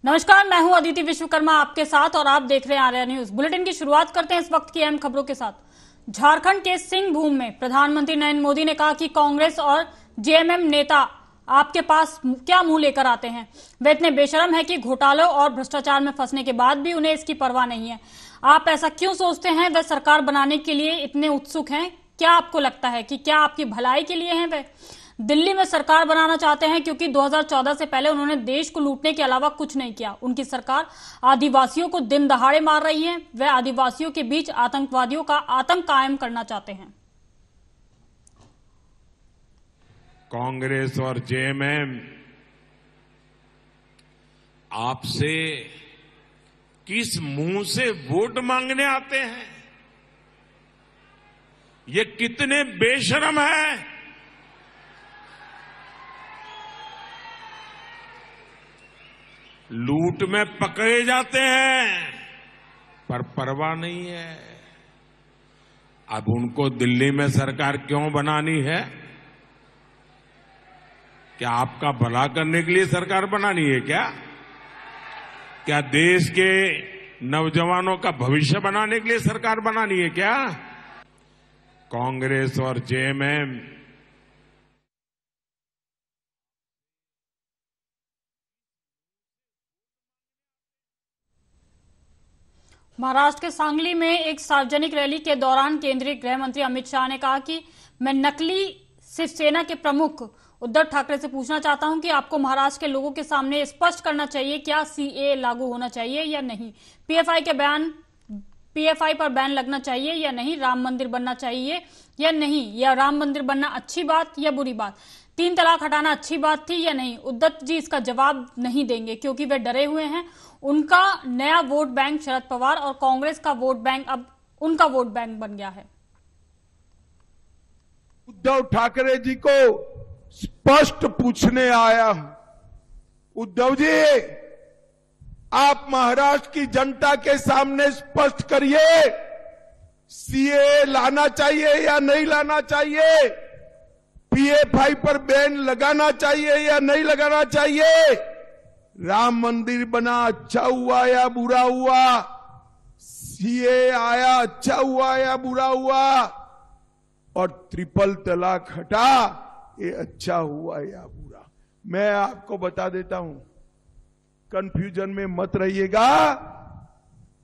नमस्कार, मैं हूं अदिति विश्वकर्मा आपके साथ और आप देख रहे हैं आर्या न्यूज। बुलेटिन की शुरुआत करते हैं इस वक्त की अहम खबरों के साथ। झारखंड के सिंहभूम में प्रधानमंत्री नरेंद्र मोदी ने कहा कि कांग्रेस और जेएमएम नेता आपके पास क्या मुंह लेकर आते हैं। वे इतने बेशर्म हैं कि घोटालों और भ्रष्टाचार में फंसने के बाद भी उन्हें इसकी परवाह नहीं है। आप ऐसा क्यों सोचते हैं? वे सरकार बनाने के लिए इतने उत्सुक हैं? क्या आपको लगता है कि क्या आपकी भलाई के लिए हैं? वे दिल्ली में सरकार बनाना चाहते हैं क्योंकि 2014 से पहले उन्होंने देश को लूटने के अलावा कुछ नहीं किया। उनकी सरकार आदिवासियों को दिन दहाड़े मार रही है। वे आदिवासियों के बीच आतंकवादियों का आतंक कायम करना चाहते हैं। कांग्रेस और जेएमएम आपसे किस मुंह से वोट मांगने आते हैं? ये कितने बेशर्म है। लूट में पकड़े जाते हैं पर परवाह नहीं है। अब उनको दिल्ली में सरकार क्यों बनानी है? क्या आपका भला करने के लिए सरकार बनानी है क्या? क्या देश के नौजवानों का भविष्य बनाने के लिए सरकार बनानी है क्या? कांग्रेस और जेएमएम महाराष्ट्र के सांगली में एक सार्वजनिक रैली के दौरान केंद्रीय गृह मंत्री अमित शाह ने कहा कि मैं नकली शिवसेना के प्रमुख उद्धव ठाकरे से पूछना चाहता हूं कि आपको महाराष्ट्र के लोगों के सामने स्पष्ट करना चाहिए क्या सीए लागू होना चाहिए या नहीं, पीएफआई पर बैन लगना चाहिए या नहीं, राम मंदिर बनना चाहिए या नहीं, या राम मंदिर बनना अच्छी बात या बुरी बात, 3 तलाक हटाना अच्छी बात थी या नहीं। उद्धव जी इसका जवाब नहीं देंगे क्योंकि वे डरे हुए हैं। उनका नया वोट बैंक शरद पवार और कांग्रेस का वोट बैंक अब उनका वोट बैंक बन गया है। उद्धव ठाकरे जी को स्पष्ट पूछने आया हूं, उद्धव जी आप महाराष्ट्र की जनता के सामने स्पष्ट करिए, सीए लाना चाहिए या नहीं लाना चाहिए, पीएफआई पर बैन लगाना चाहिए या नहीं लगाना चाहिए, राम मंदिर बना अच्छा हुआ या बुरा हुआ, सीए आया अच्छा हुआ या बुरा हुआ, और ट्रिपल तलाक हटा ये अच्छा हुआ या बुरा। मैं आपको बता देता हूं, कंफ्यूजन में मत रहिएगा,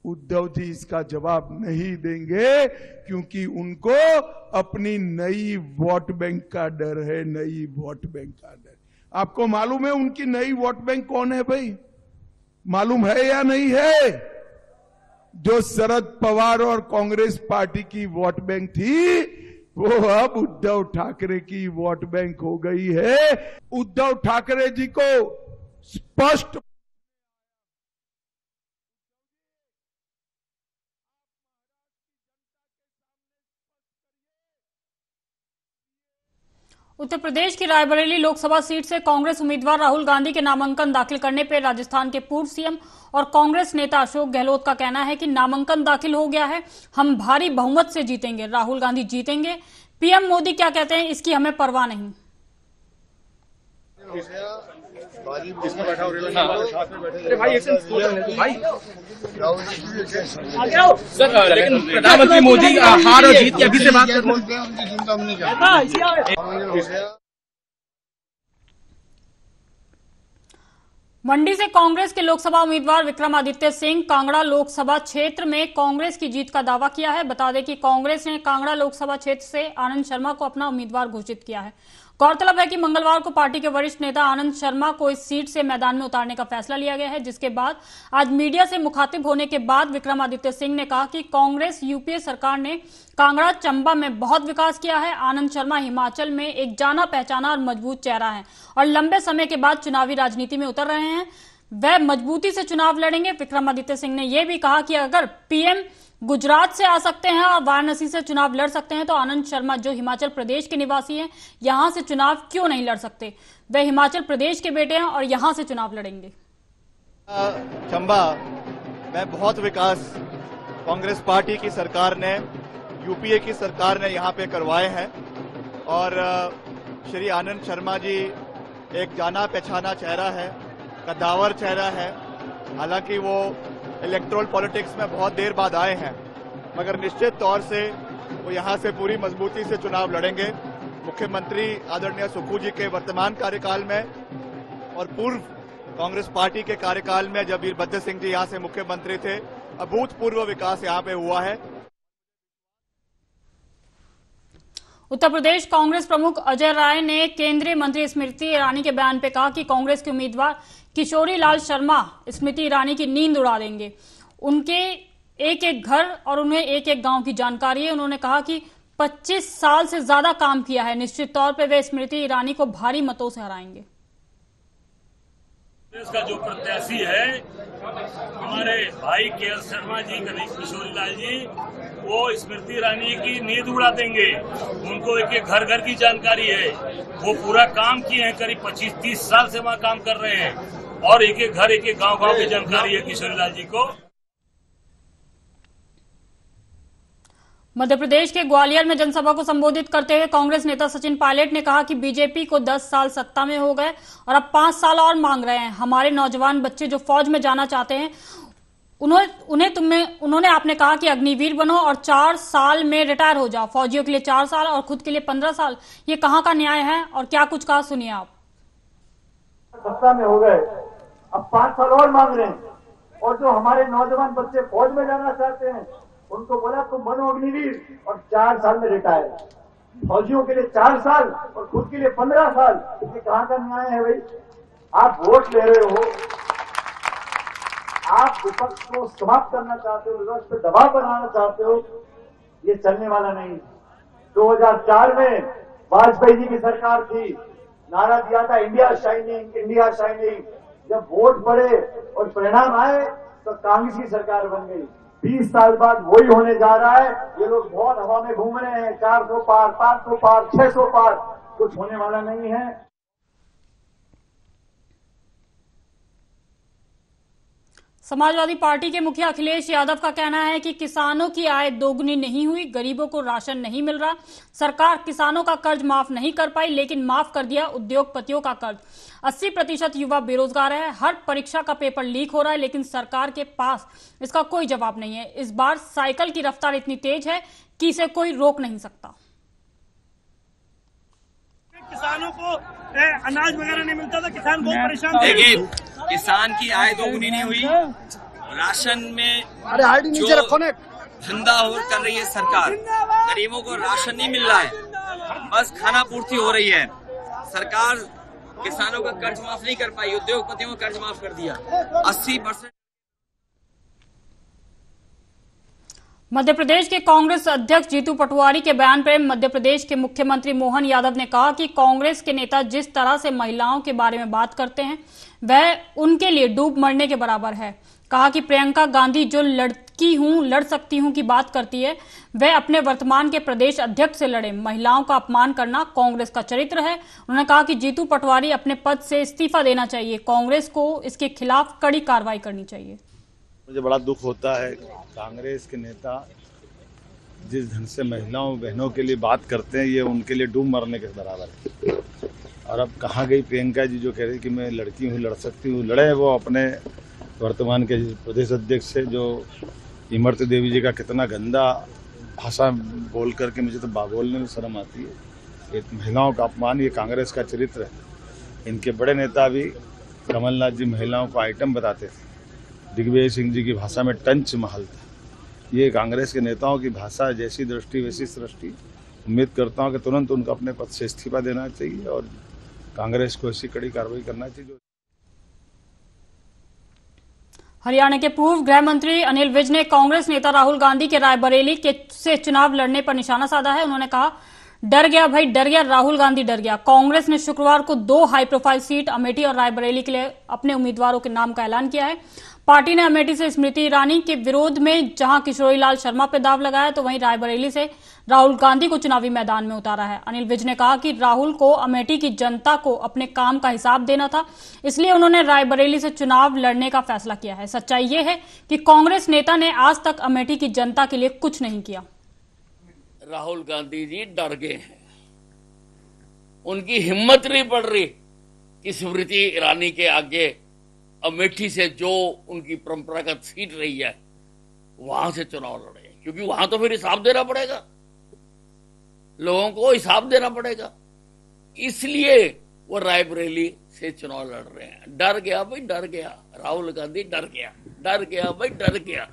उद्धव जी इसका जवाब नहीं देंगे क्योंकि उनको अपनी नई वोट बैंक का डर है, नई वोट बैंक का डर। आपको मालूम है उनकी नई वोट बैंक कौन है भाई? मालूम है या नहीं है? जो शरद पवार और कांग्रेस पार्टी की वोट बैंक थी वो अब उद्धव ठाकरे की वोट बैंक हो गई है। उद्धव ठाकरे जी को स्पष्ट उत्तर प्रदेश की रायबरेली लोकसभा सीट से कांग्रेस उम्मीदवार राहुल गांधी के नामांकन दाखिल करने पर राजस्थान के पूर्व सीएम और कांग्रेस नेता अशोक गहलोत का कहना है कि नामांकन दाखिल हो गया है, हम भारी बहुमत से जीतेंगे, राहुल गांधी जीतेंगे। पीएम मोदी क्या कहते हैं इसकी हमें परवाह नहीं। सर लेकिन प्रधानमंत्री मोदी हार और जीत की अभी से बात कर मंडी से कांग्रेस के लोकसभा उम्मीदवार विक्रमादित्य सिंह कांगड़ा लोकसभा क्षेत्र में कांग्रेस की जीत का दावा किया है। बता दें कि कांग्रेस ने कांगड़ा लोकसभा क्षेत्र से आनंद शर्मा को अपना उम्मीदवार घोषित किया है। गौरतलब है कि मंगलवार को पार्टी के वरिष्ठ नेता आनंद शर्मा को इस सीट से मैदान में उतारने का फैसला लिया गया है, जिसके बाद आज मीडिया से मुखातिब होने के बाद विक्रमादित्य सिंह ने कहा कि कांग्रेस यूपीए सरकार ने कांगड़ा चंबा में बहुत विकास किया है। आनंद शर्मा हिमाचल में एक जाना पहचाना और मजबूत चेहरा है और लंबे समय के बाद चुनावी राजनीति में उतर रहे हैं, वह मजबूती से चुनाव लड़ेंगे। विक्रमादित्य सिंह ने यह भी कहा कि अगर पीएम गुजरात से आ सकते हैं और वाराणसी से चुनाव लड़ सकते हैं तो आनंद शर्मा जो हिमाचल प्रदेश के निवासी हैं यहां से चुनाव क्यों नहीं लड़ सकते। वे हिमाचल प्रदेश के बेटे हैं और यहां से चुनाव लड़ेंगे। चंबा में बहुत विकास कांग्रेस पार्टी की सरकार ने, यूपीए की सरकार ने यहाँ पे करवाए हैं और श्री आनंद शर्मा जी एक जाना पहचाना चेहरा है, कद्दावर चेहरा है हालांकि वो इलेक्टोरल पॉलिटिक्स में बहुत देर बाद आए हैं, मगर निश्चित तौर से वो यहां से पूरी मजबूती से चुनाव लड़ेंगे। मुख्यमंत्री आदरणीय सुक्खू जी के वर्तमान कार्यकाल में और पूर्व कांग्रेस पार्टी के कार्यकाल में जब वीरभद्र सिंह जी यहां से मुख्यमंत्री थे, अभूतपूर्व विकास यहां पे हुआ है। उत्तर प्रदेश कांग्रेस प्रमुख अजय राय ने केंद्रीय मंत्री स्मृति ईरानी के बयान पर कहा कि कांग्रेस के उम्मीदवार किशोरी लाल शर्मा स्मृति ईरानी की नींद उड़ा देंगे। उनके एक एक घर और उन्हें एक एक गांव की जानकारी है। उन्होंने कहा कि 25 साल से ज्यादा काम किया है, निश्चित तौर पर वे स्मृति ईरानी को भारी मतों से हराएंगे। कांग्रेस का जो प्रत्याशी है हमारे भाई के शर्मा जी, किशोरी लाल जी, वो स्मृति ईरानी की नींद उड़ा देंगे। उनको एक एक घर घर की जानकारी है, वो पूरा काम किए हैं, करीब 25-30 साल से वहाँ काम कर रहे हैं और एक एक घर एक एक गांव गांव की जानकारी है किशोरी लाल जी को। मध्य प्रदेश के ग्वालियर में जनसभा को संबोधित करते हुए कांग्रेस नेता सचिन पायलट ने कहा कि बीजेपी को 10 साल सत्ता में हो गए और अब 5 साल और मांग रहे हैं। हमारे नौजवान बच्चे जो फौज में जाना चाहते हैं उन्होंने आपने कहा कि अग्निवीर बनो और 4 साल में रिटायर हो जाओ। फौजियों के लिए 4 साल और खुद के लिए 15 साल, ये कहां का न्याय है? और क्या कुछ कहा, सुनिए आप। सत्ता में हो गए, अब 5 साल और मांग रहे हैं। और जो हमारे नौजवान बच्चे फौज में जाना चाहते हैं उनको बोला तुम बनो अग्निवीर और 4 साल में रिटायर। फौजियों के लिए 4 साल और खुद के लिए 15 साल, ये कहां का न्याय है भाई? आप वोट ले रहे हो, आप विपक्ष को समाप्त करना चाहते हो, विपक्ष पे दबाव बनाना चाहते हो, ये चलने वाला नहीं। 2004 में वाजपेयी जी की सरकार थी, नारा दिया था इंडिया शाइनिंग, इंडिया शाइनिंग। जब वोट पड़े और परिणाम आए तो कांग्रेस की सरकार बन गई। 20 साल बाद वही होने जा रहा है। ये लोग बहुत हवा में घूम रहे हैं, 400 पार, 500 पार, 600 पार, कुछ होने वाला नहीं है। समाजवादी पार्टी के मुखिया अखिलेश यादव का कहना है कि किसानों की आय दोगुनी नहीं हुई, गरीबों को राशन नहीं मिल रहा। सरकार किसानों का कर्ज माफ नहीं कर पाई, लेकिन माफ कर दिया उद्योगपतियों का कर्ज। 80% युवा बेरोजगार है। हर परीक्षा का पेपर लीक हो रहा है, लेकिन सरकार के पास इसका कोई जवाब नहीं है। इस बार साइकिल की रफ्तार इतनी तेज है कि इसे कोई रोक नहीं सकता। किसानों को अनाज वगैरह नहीं मिलता था, किसान बहुत परेशान थे। देखिए, किसान की आय दोगुनी नहीं हुई, राशन में जो धंधा और कर रही है सरकार, गरीबों को राशन नहीं मिल रहा है, बस खाना पूर्ति हो रही है। सरकार किसानों का कर्ज माफ नहीं कर पाई, उद्योगपतियों का कर्ज माफ कर दिया। 80% मध्य प्रदेश के कांग्रेस अध्यक्ष जीतू पटवारी के बयान पर मध्य प्रदेश के मुख्यमंत्री मोहन यादव ने कहा कि कांग्रेस के नेता जिस तरह से महिलाओं के बारे में बात करते हैं वह उनके लिए डूब मरने के बराबर है। कहा कि प्रियंका गांधी जो लड़ सकती हूं की बात करती है, वह अपने वर्तमान के प्रदेश अध्यक्ष से लड़े। महिलाओं का अपमान करना कांग्रेस का चरित्र है। उन्होंने कहा कि जीतू पटवारी अपने पद से इस्तीफा देना चाहिए। कांग्रेस को इसके खिलाफ कड़ी कार्रवाई करनी चाहिए। मुझे बड़ा दुख होता है, कांग्रेस के नेता जिस ढंग से महिलाओं बहनों के लिए बात करते हैं, ये उनके लिए डूब मरने के बराबर है। और अब कहाँ गई प्रियंका जी जो कह रही कि मैं लड़की हूँ, लड़ सकती हूँ? लड़े वो अपने वर्तमान के प्रदेश अध्यक्ष से, जो इमरती देवी जी का कितना गंदा भाषा बोल करके मुझे तो बोलने में शर्म आती है। ये महिलाओं का अपमान, ये कांग्रेस का चरित्र है। इनके बड़े नेता भी कमलनाथ जी महिलाओं को आइटम बताते थे। दिग्विजय सिंह जी की भाषा में टंच महल था। ये कांग्रेस के नेताओं की भाषा, जैसी दृष्टि वैसी सृष्टि। उम्मीद करता हूं कि तुरंत उनको अपने पद से इस्तीफा देना चाहिए और कांग्रेस को ऐसी कड़ी कार्रवाई करना चाहिए। हरियाणा के पूर्व गृह मंत्री अनिल विज ने कांग्रेस नेता राहुल गांधी के रायबरेली से चुनाव लड़ने पर निशाना साधा है। उन्होंने कहा, डर गया भाई, डर गया, राहुल गांधी डर गया। कांग्रेस ने शुक्रवार को 2 हाई प्रोफाइल सीट अमेठी और रायबरेली के लिए अपने उम्मीदवारों के नाम का ऐलान किया है। पार्टी ने अमेठी से स्मृति ईरानी के विरोध में जहां किशोरी लाल शर्मा पर दाव लगाया, तो वहीं रायबरेली से राहुल गांधी को चुनावी मैदान में उतारा है। अनिल विज ने कहा कि राहुल को अमेठी की जनता को अपने काम का हिसाब देना था, इसलिए उन्होंने रायबरेली से चुनाव लड़ने का फैसला किया है। सच्चाई ये है कि कांग्रेस नेता ने आज तक अमेठी की जनता के लिए कुछ नहीं किया। राहुल गांधी जी डर गए हैं, उनकी हिम्मत नहीं पड़ रही कि स्मृति ईरानी के आगे अमेठी से जो उनकी परंपरागत सीट रही है वहां से चुनाव लड़े, क्योंकि वहां तो फिर हिसाब देना पड़ेगा, लोगों को हिसाब देना पड़ेगा, इसलिए वो रायबरेली से चुनाव लड़ रहे हैं। डर गया भाई, डर गया, राहुल गांधी डर गया, डर गया भाई, डर गया।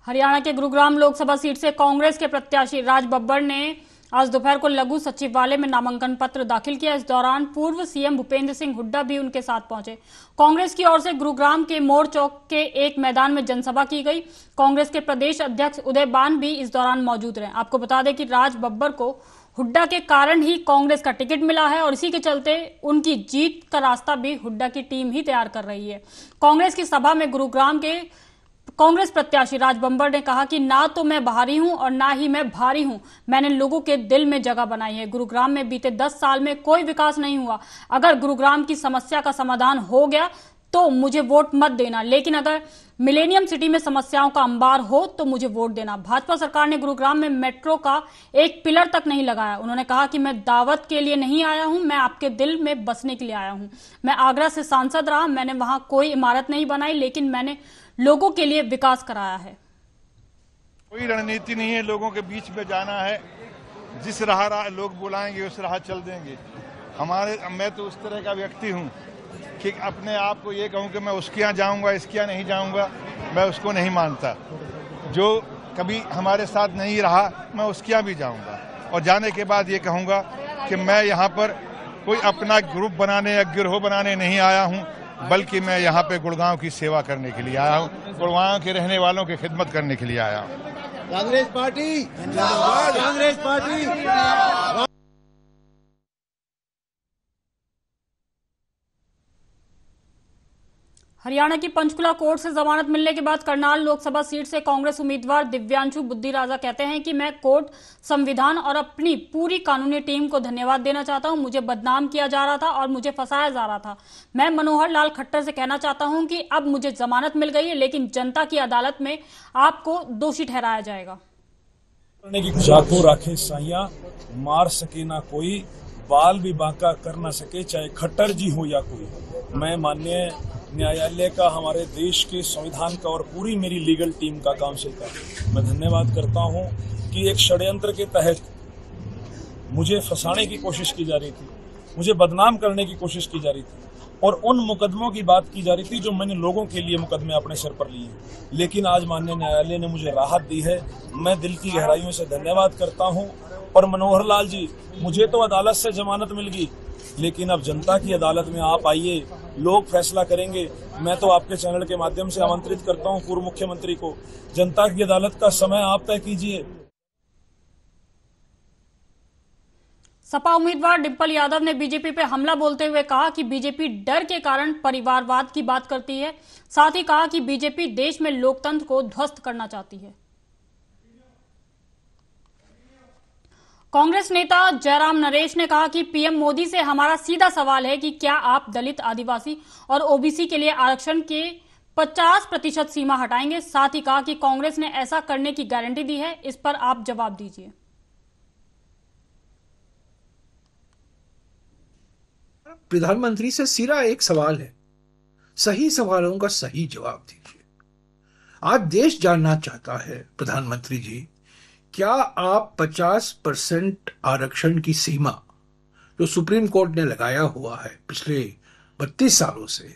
हरियाणा के गुरुग्राम लोकसभा सीट से कांग्रेस के प्रत्याशी राज बब्बर ने आज दोपहर को लघु सचिवालय में नामांकन पत्र दाखिल किया। इस दौरान पूर्व सीएम भूपेंद्र सिंह हुड्डा भी उनके साथ पहुंचे। कांग्रेस की ओर से गुरुग्राम के मोड़ चौक के एक मैदान में जनसभा की गई। कांग्रेस के प्रदेश अध्यक्ष उदय बान भी इस दौरान मौजूद रहे। आपको बता दें कि राज बब्बर को हुड्डा के कारण ही कांग्रेस का टिकट मिला है और इसी के चलते उनकी जीत का रास्ता भी हुड्डा की टीम ही तैयार कर रही है। कांग्रेस की सभा में गुरुग्राम के कांग्रेस प्रत्याशी राज बब्बर ने कहा कि ना तो मैं बाहरी हूं और ना ही मैं भारी हूं, मैंने लोगों के दिल में जगह बनाई है। गुरुग्राम में बीते 10 साल में कोई विकास नहीं हुआ। अगर गुरुग्राम की समस्या का समाधान हो गया तो मुझे वोट मत देना, लेकिन अगर मिलेनियम सिटी में समस्याओं का अंबार हो तो मुझे वोट देना। भाजपा सरकार ने गुरुग्राम में मेट्रो का एक पिलर तक नहीं लगाया। उन्होंने कहा कि मैं दावत के लिए नहीं आया हूं, मैं आपके दिल में बसने के लिए आया हूं। मैं आगरा से सांसद रहा, मैंने वहां कोई इमारत नहीं बनाई, लेकिन मैंने लोगों के लिए विकास कराया है। कोई रणनीति नहीं है, लोगों के बीच में जाना है, जिस राह लोग बुलाएंगे उस राह चल देंगे। मैं तो उस तरह का व्यक्ति हूं कि अपने आप को ये कहूं कि मैं उसके यहाँ जाऊंगा, इसके यहाँ नहीं जाऊंगा, मैं उसको नहीं मानता। जो कभी हमारे साथ नहीं रहा मैं उसके यहाँ भी जाऊंगा और जाने के बाद ये कहूंगा कि मैं यहाँ पर कोई अपना ग्रुप बनाने या गिरोह बनाने नहीं आया हूँ, बल्कि मैं यहाँ पे गुड़गांव की सेवा करने के लिए आया हूँ, गुड़गांव के रहने वालों की खिदमत करने के लिए आया हूँ। Congress party, Congress party. हरियाणा की पंचकुला कोर्ट से जमानत मिलने के बाद करनाल लोकसभा सीट से कांग्रेस उम्मीदवार दिव्यांशु बुद्धिराजा कहते हैं कि मैं कोर्ट, संविधान और अपनी पूरी कानूनी टीम को धन्यवाद देना चाहता हूं। मुझे बदनाम किया जा रहा था और मुझे फंसाया जा रहा था। मैं मनोहर लाल खट्टर से कहना चाहता हूं कि अब मुझे जमानत मिल गई है, लेकिन जनता की अदालत में आपको दोषी ठहराया जाएगा। जाको राखे साइया, मार सके ना कोई, बाल भी बांका कर ना सके, चाहे खट्टर जी हो या कोई। मैं माननीय न्यायालय का, हमारे देश के संविधान का और पूरी मेरी लीगल टीम का, काउंसिल का मैं धन्यवाद करता हूं कि एक षड्यंत्र के तहत मुझे फंसाने की कोशिश की जा रही थी, मुझे बदनाम करने की कोशिश की जा रही थी और उन मुकदमों की बात की जा रही थी जो मैंने लोगों के लिए मुकदमे अपने सर पर लिए। लेकिन आज माननीय न्यायालय ने मुझे राहत दी है, मैं दिल की गहराइयों से धन्यवाद करता हूँ। और मनोहर लाल जी, मुझे तो अदालत से जमानत मिल गई, लेकिन अब जनता की अदालत में आप आइए, लोग फैसला करेंगे। मैं तो आपके चैनल के माध्यम से आमंत्रित करता हूं पूर्व मुख्यमंत्री को, जनता की अदालत का समय आप तय कीजिए। सपा उम्मीदवार डिंपल यादव ने बीजेपी पे हमला बोलते हुए कहा कि बीजेपी डर के कारण परिवारवाद की बात करती है। साथ ही कहा कि बीजेपी देश में लोकतंत्र को ध्वस्त करना चाहती है। कांग्रेस नेता जयराम नरेश ने कहा कि पीएम मोदी से हमारा सीधा सवाल है कि क्या आप दलित, आदिवासी और ओबीसी के लिए आरक्षण के 50% सीमा हटाएंगे। साथ ही कहा कि कांग्रेस ने ऐसा करने की गारंटी दी है, इस पर आप जवाब दीजिए। प्रधानमंत्री से सीधा एक सवाल है, सही सवालों का सही जवाब दीजिए। आज देश जानना चाहता है प्रधानमंत्री जी, क्या आप 50% आरक्षण की सीमा जो सुप्रीम कोर्ट ने लगाया हुआ है पिछले 32 सालों से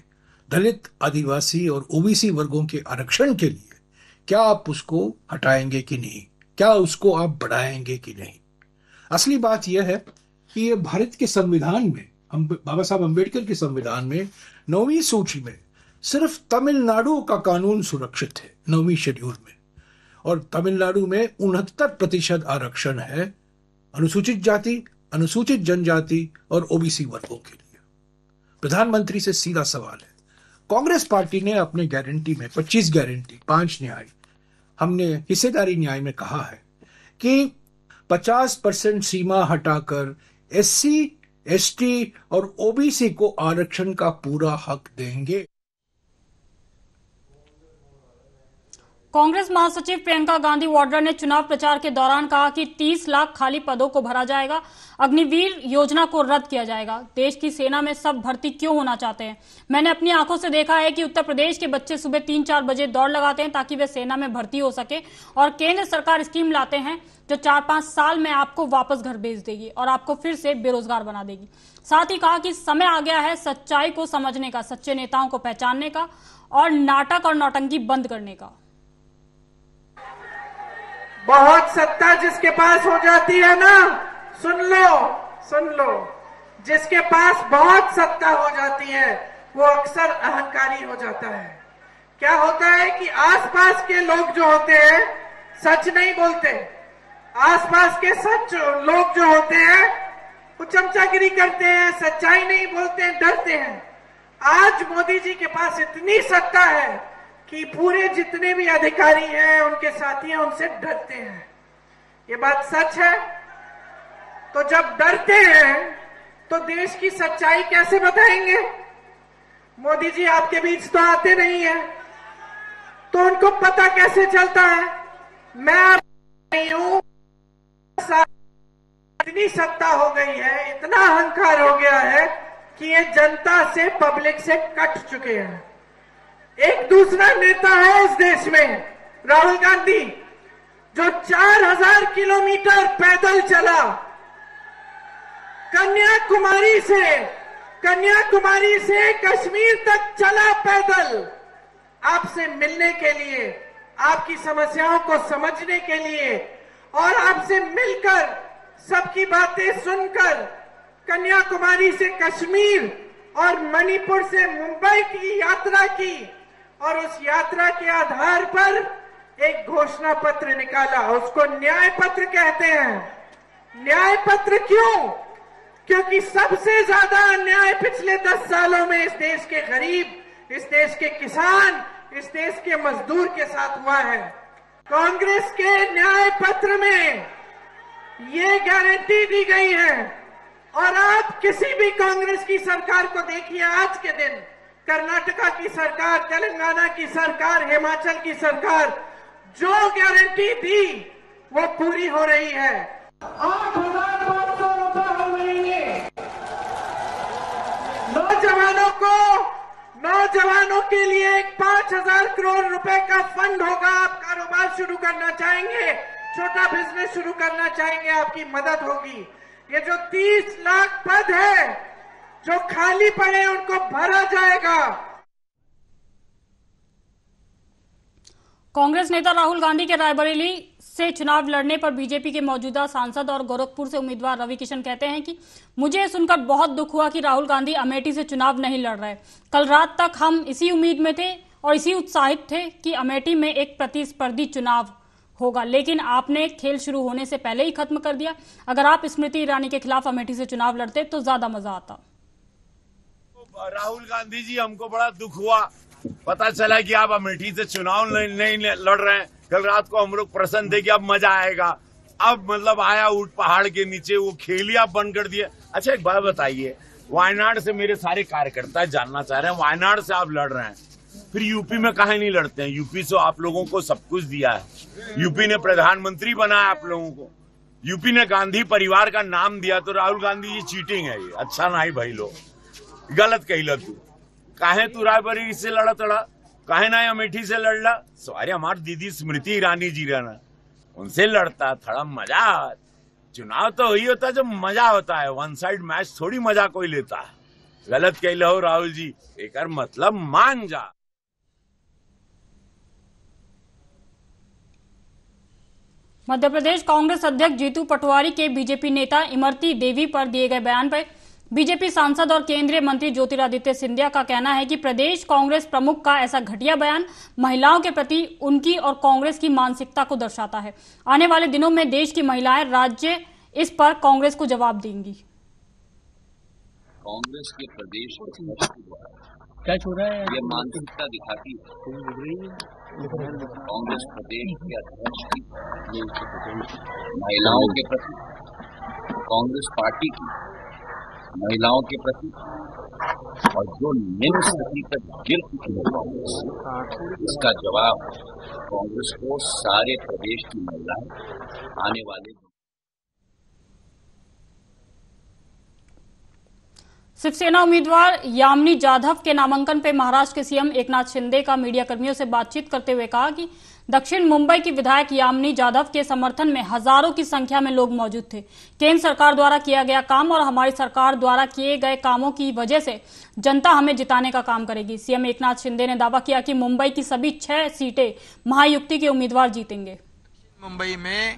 दलित, आदिवासी और ओबीसी वर्गों के आरक्षण के लिए, क्या आप उसको हटाएंगे कि नहीं, क्या उसको आप बढ़ाएंगे कि नहीं? असली बात यह है कि ये भारत के संविधान में, बाबा साहब अम्बेडकर के संविधान में 9वीं सूची में सिर्फ तमिलनाडु का कानून सुरक्षित है, 9वीं शेड्यूल में। और तमिलनाडु में 69% आरक्षण है अनुसूचित जाति, अनुसूचित जनजाति और ओबीसी वर्गों के लिए। प्रधानमंत्री से सीधा सवाल है, कांग्रेस पार्टी ने अपने गारंटी में 25 गारंटी, 5 न्याय, हमने हिस्सेदारी न्याय में कहा है कि 50% सीमा हटाकर एससी, एसटी और ओबीसी को आरक्षण का पूरा हक देंगे। कांग्रेस महासचिव प्रियंका गांधी वाड्रा ने चुनाव प्रचार के दौरान कहा कि 30 लाख खाली पदों को भरा जाएगा, अग्निवीर योजना को रद्द किया जाएगा। देश की सेना में सब भर्ती क्यों होना चाहते हैं? मैंने अपनी आंखों से देखा है कि उत्तर प्रदेश के बच्चे सुबह 3-4 बजे दौड़ लगाते हैं ताकि वे सेना में भर्ती हो सके, और केंद्र सरकार स्कीम लाते हैं जो 4-5 साल में आपको वापस घर भेज देगी और आपको फिर से बेरोजगार बना देगी। साथ ही कहा कि समय आ गया है सच्चाई को समझने का, सच्चे नेताओं को पहचानने का और नाटक और नौटंकी बंद करने का। बहुत सत्ता जिसके पास हो जाती है ना, सुन लो, जिसके पास बहुत सत्ता हो जाती है वो अक्सर अहंकारी हो जाता है। क्या होता है कि आसपास के लोग जो होते हैं सच नहीं बोलते, आसपास के लोग जो होते हैं वो चमचागिरी करते हैं, सच्चाई नहीं बोलते, डरते हैं। आज मोदी जी के पास इतनी सत्ता है कि पूरे जितने भी अधिकारी हैं, उनके साथी हैं, उनसे डरते हैं। ये बात सच है। तो जब डरते हैं तो देश की सच्चाई कैसे बताएंगे? मोदी जी आपके बीच तो आते नहीं है, तो उनको पता कैसे चलता है? मैं नहीं हूं, इतनी सत्ता हो गई है, इतना अहंकार हो गया है कि ये जनता से, पब्लिक से कट चुके हैं। एक दूसरा नेता है इस देश में, राहुल गांधी, जो 4000 किलोमीटर पैदल चला, कन्याकुमारी से कश्मीर तक चला पैदल, आपसे मिलने के लिए, आपकी समस्याओं को समझने के लिए और आपसे मिलकर, सबकी बातें सुनकर, कन्याकुमारी से कश्मीर और मणिपुर से मुंबई की यात्रा की, और उस यात्रा के आधार पर एक घोषणा पत्र निकाला। उसको न्याय पत्र कहते हैं। न्याय पत्र क्यों? क्योंकि सबसे ज्यादा अन्याय पिछले 10 सालों में इस देश के गरीब, इस देश के किसान, इस देश के मजदूर के साथ हुआ है। कांग्रेस के न्याय पत्र में ये गारंटी दी गई है, और आप किसी भी कांग्रेस की सरकार को देखिए आज के दिन, कर्नाटका की सरकार, तेलंगाना की सरकार, हिमाचल की सरकार, जो गारंटी दी वो पूरी हो रही है। 8,500 रुपए हर महीने नौजवानों के लिए एक 5,000 करोड़ रुपए का फंड होगा। आप कारोबार शुरू करना चाहेंगे, छोटा बिजनेस शुरू करना चाहेंगे, आपकी मदद होगी। ये जो 30 लाख पद है जो खाली पड़े, उनको भरा जाएगा। कांग्रेस नेता राहुल गांधी के रायबरेली से चुनाव लड़ने पर बीजेपी के मौजूदा सांसद और गोरखपुर से उम्मीदवार रवि किशन कहते हैं कि मुझे सुनकर बहुत दुख हुआ कि राहुल गांधी अमेठी से चुनाव नहीं लड़ रहे। कल रात तक हम इसी उम्मीद में थे और इसी उत्साहित थे कि अमेठी में एक प्रतिस्पर्धी चुनाव होगा, लेकिन आपने खेल शुरू होने से पहले ही खत्म कर दिया। अगर आप स्मृति ईरानी के खिलाफ अमेठी से चुनाव लड़ते तो ज्यादा मजा आता। राहुल गांधी जी, हमको बड़ा दुख हुआ, पता चला कि आप अमेठी से चुनाव नहीं लड़ रहे हैं। कल रात को हम लोग प्रसन्न थे कि अब मजा आएगा। अब मतलब आया ऊंट पहाड़ के नीचे, वो खेल आप बंद कर दिए। अच्छा एक बात बताइए, वायनाड से मेरे सारे कार्यकर्ता जानना चाह रहे हैं, वायनाड से आप लड़ रहे हैं, फिर यूपी में काहे नहीं लड़ते हैं? यूपी से आप लोगों को सब कुछ दिया है, यूपी ने प्रधानमंत्री बनाया आप लोगों को, यूपी ने गांधी परिवार का नाम दिया, तो राहुल गांधी ये चीटिंग है, ये अच्छा नहीं भाई लोग, गलत कहला तू। काहे तू रायबरेली से लड़ा तड़ा, काहे ना अमेठी से लड़ला? सवारे हमारी दीदी स्मृति ईरानी जी रहना, उनसे लड़ता, थोड़ा मजा। चुनाव तो वही होता है जब मजा होता है, वन साइड मैच थोड़ी मजा कोई लेता है। गलत कहला हो राहुल जी, एक मतलब मान जा। मध्य प्रदेश कांग्रेस अध्यक्ष जीतू पटवारी के बीजेपी नेता इमरती देवी पर दिए गए बयान पर बीजेपी सांसद और केंद्रीय मंत्री ज्योतिरादित्य सिंधिया का कहना है कि प्रदेश कांग्रेस प्रमुख का ऐसा घटिया बयान महिलाओं के प्रति उनकी और कांग्रेस की मानसिकता को दर्शाता है। आने वाले दिनों में देश की महिलाएं, राज्य इस पर कांग्रेस को जवाब देंगी। कांग्रेस के प्रदेश क्या हो रहा है, ये मानसिकता दिखाती है। कांग्रेस प्रदेश के अध्यक्ष की महिलाओं के प्रति, कांग्रेस पार्टी की महिलाओं के प्रति और जो निम्न स्थिति तक गिर चुकी है कांग्रेस, इसका जवाब कांग्रेस को सारे प्रदेश की महिलाएं आने वाले शिवसेना उम्मीदवार यामिनी जाधव के नामांकन पर महाराष्ट्र के सीएम एकनाथ शिंदे का मीडिया कर्मियों से बातचीत करते हुए कहा कि दक्षिण मुंबई की विधायक यामिनी जाधव के समर्थन में हजारों की संख्या में लोग मौजूद थे। केंद्र सरकार द्वारा किया गया काम और हमारी सरकार द्वारा किए गए कामों की वजह से जनता हमें जिताने का काम करेगी। सीएम एकनाथ शिंदे ने दावा किया कि मुंबई की सभी 6 सीटें महायुति के उम्मीदवार जीतेंगे। मुंबई में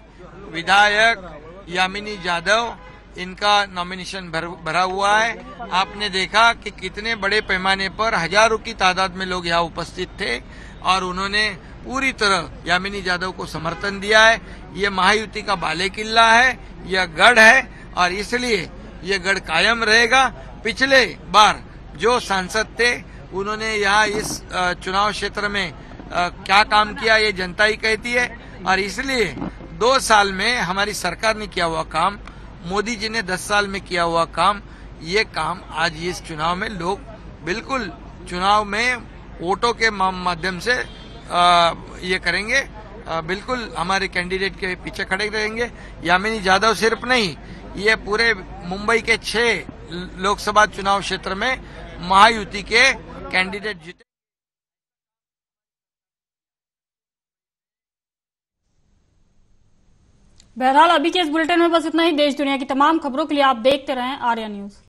विधायक यामिनी जाधव, इनका नॉमिनेशन भरा हुआ है। आपने देखा कि कितने बड़े पैमाने पर हजारों की तादाद में लोग यहाँ उपस्थित थे और उन्होंने पूरी तरह यामिनी जाधव को समर्थन दिया है। ये महायुति का बाले किला है, यह गढ़ है और इसलिए ये गढ़ कायम रहेगा। पिछले बार जो सांसद थे उन्होंने यहाँ इस चुनाव क्षेत्र में क्या काम किया ये जनता ही कहती है और इसलिए 2 साल में हमारी सरकार ने किया हुआ काम, मोदी जी ने 10 साल में किया हुआ काम, ये काम आज इस चुनाव में लोग बिल्कुल चुनाव में वोटों के माध्यम से ये करेंगे। बिल्कुल हमारे कैंडिडेट के पीछे खड़े रहेंगे। यामिनी जाधव सिर्फ नहीं, ये पूरे मुंबई के 6 लोकसभा चुनाव क्षेत्र में महायुति के कैंडिडेट जीते। बहरहाल अभी के इस बुलेटिन में बस इतना ही। देश दुनिया की तमाम खबरों के लिए आप देखते रहें आर्या न्यूज।